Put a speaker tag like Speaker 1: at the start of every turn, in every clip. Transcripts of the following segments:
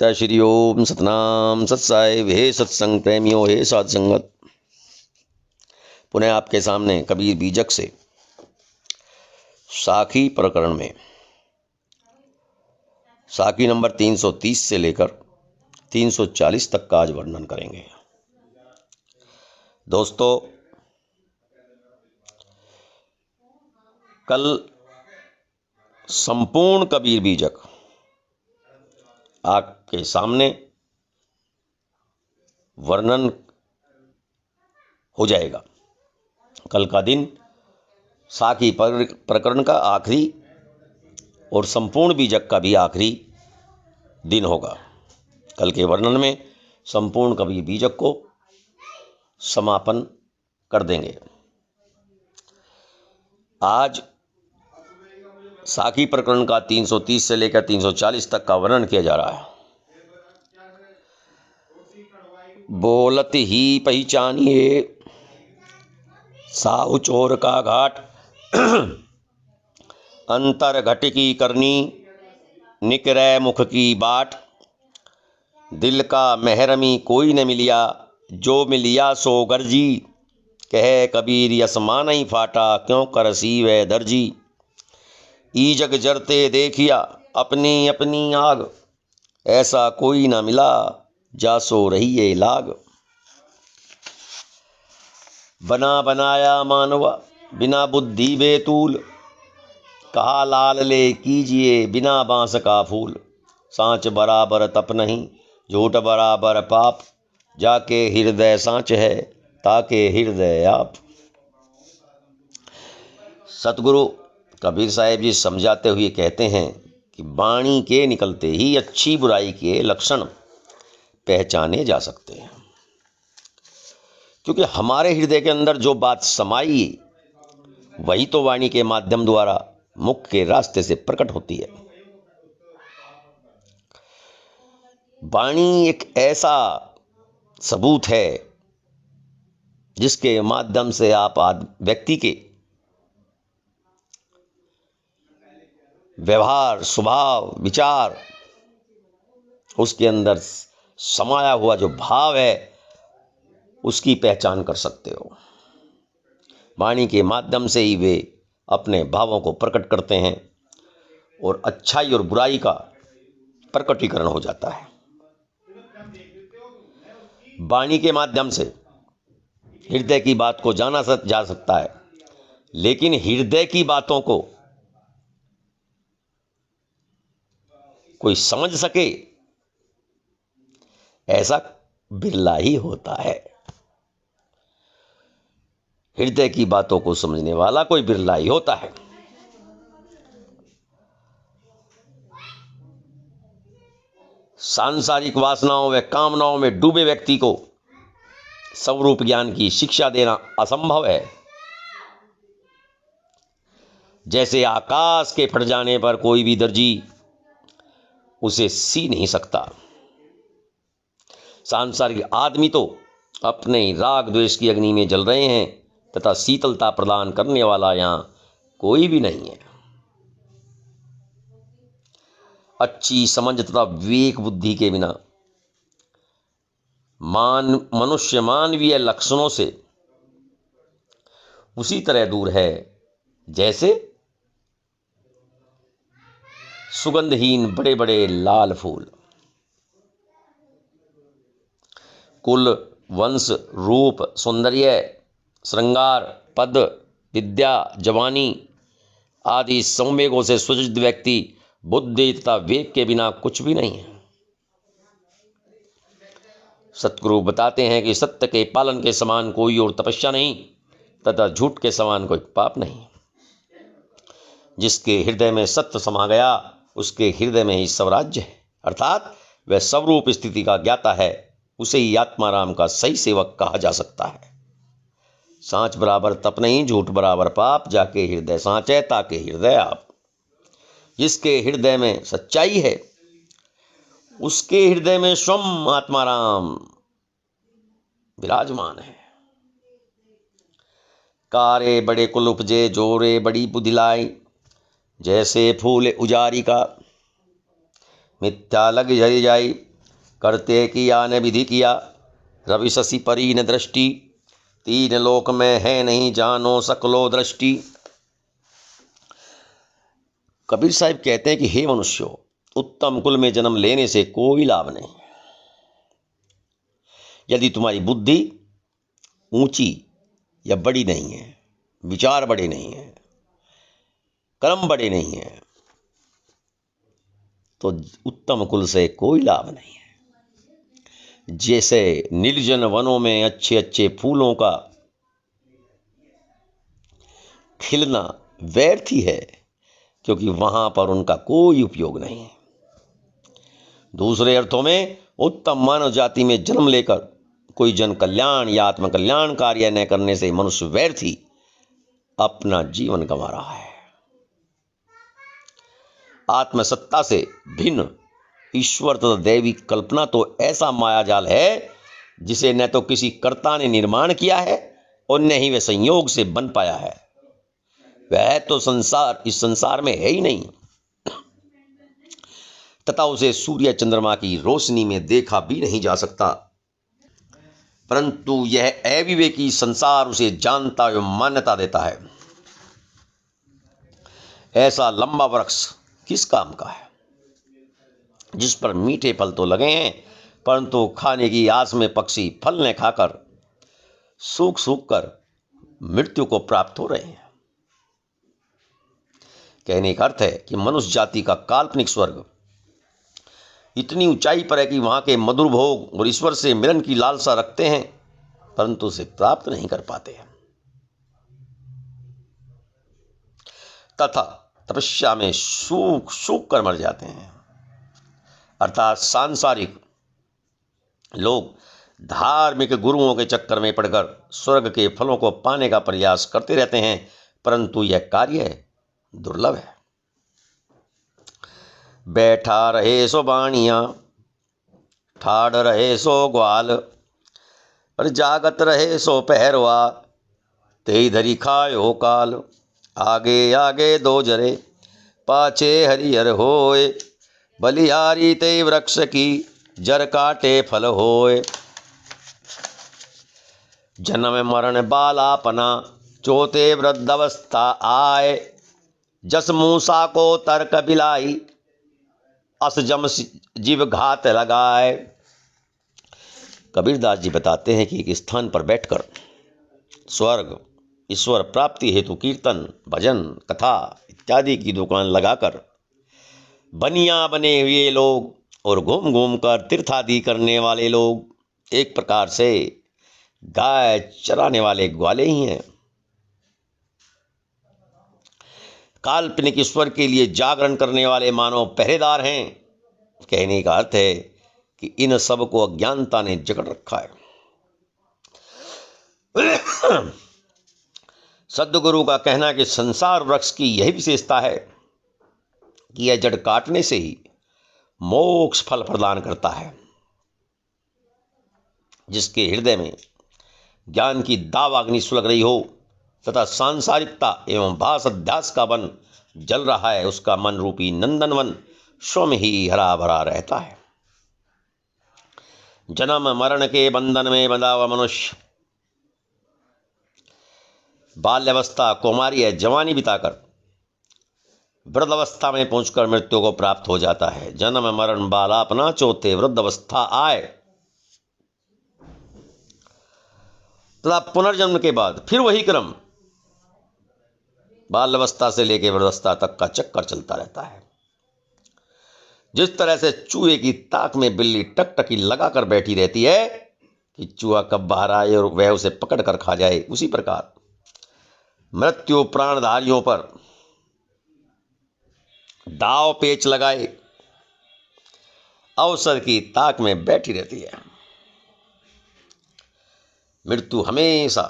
Speaker 1: जय श्री ओम सतनाम सत्साहिब। हे सत्संग प्रेमियों, हे साध संगत, पुनः आपके सामने कबीर बीजक से साखी प्रकरण में साखी नंबर 330 से लेकर 340 तक का आज वर्णन करेंगे। दोस्तों, कल संपूर्ण कबीर बीजक आपके सामने वर्णन हो जाएगा। कल का दिन साखी प्रकरण का आखिरी और संपूर्ण बीजक का भी आखिरी दिन होगा। कल के वर्णन में संपूर्ण कबीर बीजक को समापन कर देंगे। आज साखी प्रकरण का 330 से लेकर 340 तक का वर्णन किया जा रहा है। बोलत ही पहचानिए साहु चोर का घाट, अंतर घट की करनी निकरै मुख की बाट। दिल का महरमी कोई न मिलिया, जो मिलिया सो गर्जी। कहे कबीर यस मान ही फाटा, क्यों करसी वह दर्जी। ई जग जरते देखिया अपनी अपनी आग, ऐसा कोई न मिला जासो रही ये लाग। बना बनाया मानवा बिना बुद्धि बेतूल, कहा लाल ले कीजिए बिना बांस का फूल। सांच बराबर तप नहीं, झूठ बराबर पाप। जाके हृदय सांच है, ताके हृदय आप। सतगुरु कबीर साहिब जी समझाते हुए कहते हैं कि वाणी के निकलते ही अच्छी बुराई के लक्षण पहचाने जा सकते हैं, क्योंकि हमारे हृदय के अंदर जो बात समाई वही तो वाणी के माध्यम द्वारा मुख के रास्ते से प्रकट होती है। वाणी एक ऐसा सबूत है जिसके माध्यम से आप व्यक्ति के व्यवहार, स्वभाव, विचार, उसके अंदर समाया हुआ जो भाव है उसकी पहचान कर सकते हो। वाणी के माध्यम से ही वे अपने भावों को प्रकट करते हैं और अच्छाई और बुराई का प्रकटीकरण हो जाता है। वाणी के माध्यम से हृदय की बात को जाना जा सकता है, लेकिन हृदय की बातों को कोई समझ सके ऐसा बिरला ही होता है। हृदय की बातों को समझने वाला कोई बिरला ही होता है। सांसारिक वासनाओं व कामनाओं में डूबे व्यक्ति को स्वरूप ज्ञान की शिक्षा देना असंभव है। जैसे आकाश के फट जाने पर कोई भी दर्जी उसे सी नहीं सकता, सांसारिक आदमी तो अपने राग द्वेष की अग्नि में जल रहे हैं तथा शीतलता प्रदान करने वाला यहां कोई भी नहीं है। अच्छी समझ तथा विवेक बुद्धि के बिना मनुष्य मानवीय लक्षणों से उसी तरह दूर है जैसे सुगंधहीन बड़े बड़े लाल फूल। कुल, वंश, रूप, सौंदर्य, श्रृंगार, पद, विद्या, जवानी आदि संवेगों से सुसज्जित व्यक्ति बुद्धि तथा विवेक के बिना कुछ भी नहीं है। सतगुरु बताते हैं कि सत्य के पालन के समान कोई और तपस्या नहीं तथा झूठ के समान कोई पाप नहीं। जिसके हृदय में सत्य समा गया उसके हृदय में ही स्वराज्य है, अर्थात वह स्वरूप स्थिति का ज्ञाता है। उसे ही आत्माराम का सही सेवक कहा जा सकता है। सांच बराबर तप नहीं, झूठ बराबर पाप। जाके हृदय सांच है, ताके हृदय आप। जिसके हृदय में सच्चाई है उसके हृदय में स्वयं आत्माराम विराजमान है। कारे बड़े कुल उपजे, जोरे बड़ी बुद्धि लाई। जैसे फूल उजारी का मिथ्या लग जरी जाई, करते किया न विधि किया, रवि शशि परी न दृष्टि, तीन लोक में है नहीं जानो सकलो दृष्टि। कबीर साहब कहते हैं कि हे मनुष्यों, उत्तम कुल में जन्म लेने से कोई लाभ नहीं। यदि तुम्हारी बुद्धि ऊंची या बड़ी नहीं है, विचार बड़े नहीं है, कर्म बड़े नहीं है, तो उत्तम कुल से कोई लाभ नहीं है। जैसे निर्जन वनों में अच्छे अच्छे फूलों का खिलना व्यर्थ ही है, क्योंकि वहां पर उनका कोई उपयोग नहीं है। दूसरे अर्थों में उत्तम मानव जाति में जन्म लेकर कोई जन कल्याण या आत्म कल्याण कार्य न करने से मनुष्य व्यर्थ ही अपना जीवन गंवा रहा है। आत्मसत्ता से भिन्न ईश्वर तथा दैवी कल्पना तो ऐसा मायाजाल है जिसे न तो किसी कर्ता ने निर्माण किया है और न ही वह संयोग से बन पाया है। वह तो इस संसार में है ही नहीं, तथा उसे सूर्य चंद्रमा की रोशनी में देखा भी नहीं जा सकता। परंतु यह अविवेकी संसार उसे जानता एवं मान्यता देता है। ऐसा लंबा वृक्ष किस काम का है, जिस पर मीठे फल तो लगे हैं, परंतु खाने की आस में पक्षी फल न खाकर सूख सूख कर मृत्यु को प्राप्त हो रहे हैं। कहने का अर्थ है कि मनुष्य जाति का काल्पनिक स्वर्ग इतनी ऊंचाई पर है कि वहां के मधुर भोग और ईश्वर से मिलन की लालसा रखते हैं, परंतु उसे प्राप्त नहीं कर पाते हैं, तथा तपस्या में सूख सूख कर मर जाते हैं। अर्थात सांसारिक लोग धार्मिक गुरुओं के चक्कर में पड़कर स्वर्ग के फलों को पाने का प्रयास करते रहते हैं, परंतु यह कार्य दुर्लभ है। बैठा रहे सो बाणिया, ठाड़ रहे सो ग्वाल, और जागत रहे सो पहरवा, तेई धरी खायो काल। आगे आगे दो जरे, पाछे हरिहर होए, बलिहारी ते वृक्ष की, जर काटे फल होए। जन्म मरण बालापना, चौथे वृद्धावस्था आए, जस मूसा को तर्क बिलाई, अस जम जीव घात लगाए। कबीरदास जी बताते हैं कि एक स्थान पर बैठकर स्वर्ग ईश्वर प्राप्ति हेतु कीर्तन, भजन, कथा इत्यादि की दुकान लगाकर बनिया बने हुए लोग और घूम घूम कर तीर्थादि करने वाले लोग एक प्रकार से गाय चराने वाले ग्वाले ही हैं। काल्पनिक ईश्वर के लिए जागरण करने वाले मानव पहरेदार हैं। कहने का अर्थ है कि इन सब को अज्ञानता ने जकड़ रखा है। सद्गुरु का कहना है कि संसार वृक्ष की यही विशेषता है कि यह जड़ काटने से ही मोक्ष फल प्रदान करता है। जिसके हृदय में ज्ञान की दावाग्नि सुलग रही हो तथा सांसारिकता एवं भास अध्यास का वन जल रहा है, उसका मन रूपी नंदनवन स्वयं ही हरा भरा रहता है। जन्म मरण के बंधन में बंधा हुआ मनुष्य बाल्यावस्था, कौमारी या जवानी बिताकर वृद्धावस्था में पहुंचकर मृत्यु को प्राप्त हो जाता है। जन्म मरण बालापना, चौथे वृद्धावस्था आए, तथा पुनर्जन्म के बाद फिर वही क्रम बाल्यावस्था से लेकर वृद्धावस्था तक का चक्कर चलता रहता है। जिस तरह से चूहे की ताक में बिल्ली टकटकी लगाकर बैठी रहती है कि चूहा कब बाहर आए और वह उसे पकड़ कर खा जाए, उसी प्रकार मृत्यु प्राणधारियों पर दाव पेच लगाए अवसर की ताक में बैठी रहती है। मृत्यु हमेशा,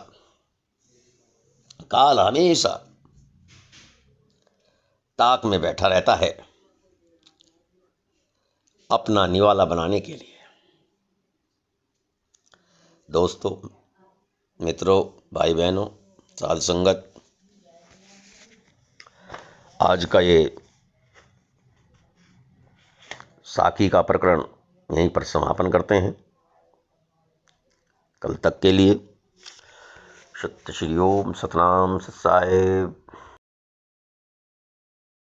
Speaker 1: काल हमेशा ताक में बैठा रहता है अपना निवाला बनाने के लिए। दोस्तों, मित्रों, भाई बहनों, साध संगत, आज का ये साखी का प्रकरण यहीं पर समापन करते हैं। कल तक के लिए सत्य श्री ओम सतनाम सत्साहेब।